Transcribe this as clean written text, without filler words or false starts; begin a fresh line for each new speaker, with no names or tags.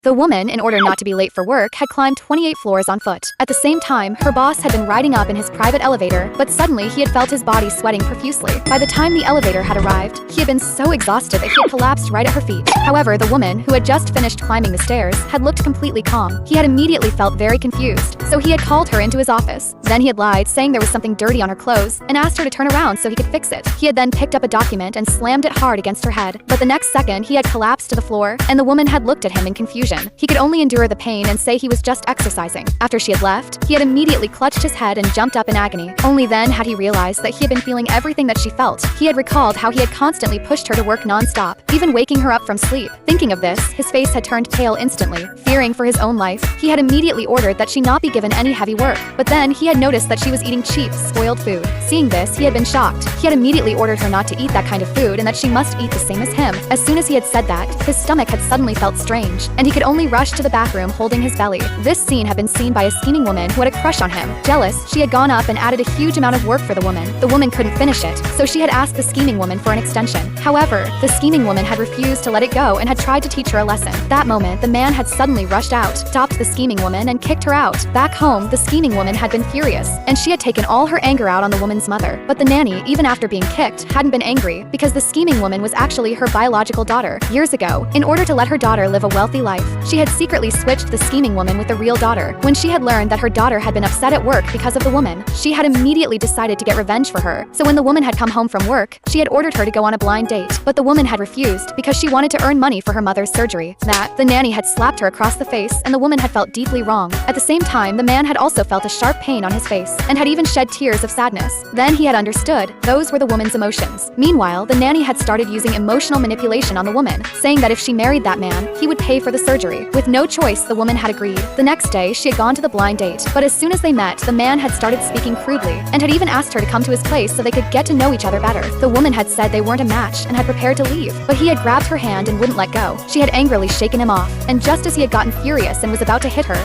The woman, in order not to be late for work, had climbed 28 floors on foot. At the same time, her boss had been riding up in his private elevator, but suddenly he had felt his body sweating profusely. By the time the elevator had arrived, he had been so exhausted that he had collapsed right at her feet. However, the woman, who had just finished climbing the stairs, had looked completely calm. He had immediately felt very confused, so he had called her into his office. Then he had lied, saying there was something dirty on her clothes, and asked her to turn around so he could fix it. He had then picked up a document and slammed it hard against her head, but the next second he had collapsed to the floor, and the woman had looked at him in confusion. He could only endure the pain and say he was just exercising. After she had left, he had immediately clutched his head and jumped up in agony. Only then had he realized that he had been feeling everything that she felt. He had recalled how he had constantly pushed her to work non-stop, even waking her up from sleep. Thinking of this, his face had turned pale instantly. Fearing for his own life, he had immediately ordered that she not be given any heavy work. But then he had noticed that she was eating cheap, spoiled food. Seeing this, he had been shocked. He had immediately ordered her not to eat that kind of food and that she must eat the same as him. As soon as he had said that, his stomach had suddenly felt strange, and he could only rush to the bathroom holding his belly. This scene had been seen by a scheming woman who had a crush on him. Jealous, she had gone up and added a huge amount of work for the woman. The woman couldn't finish it, so she had asked the scheming woman for an extension. However, the scheming woman had refused to let it go and had tried to teach her a lesson. That moment, the man had suddenly rushed out, stopped the scheming woman, and kicked her out. Back home, the scheming woman had been furious, and she had taken all her anger out on the woman's mother. But the nanny, even after being kicked, hadn't been angry, because the scheming woman was actually her biological daughter. Years ago, in order to let her daughter live a wealthy life, she had secretly switched the scheming woman with the real daughter. When she had learned that her daughter had been upset at work because of the woman, she had immediately decided to get revenge for her. So when the woman had come home from work, she had ordered her to go on a blind date, but the woman had refused because she wanted to earn money for her mother's surgery. The nanny had slapped her across the face, and the woman had felt deeply wrong. At the same time, the man had also felt a sharp pain on his face, and had even shed tears of sadness. Then he had understood, those were the woman's emotions. Meanwhile, the nanny had started using emotional manipulation on the woman, saying that if she married that man, he would pay for the surgery. With no choice, the woman had agreed. The next day, she had gone to the blind date, but as soon as they met, the man had started speaking crudely, and had even asked her to come to his place so they could get to know each other better. The woman had said they weren't a match and had prepared to leave, but he had grabbed her hand and wouldn't let go. She had angrily shaken him off, and just as he had gotten furious and was about to hit her,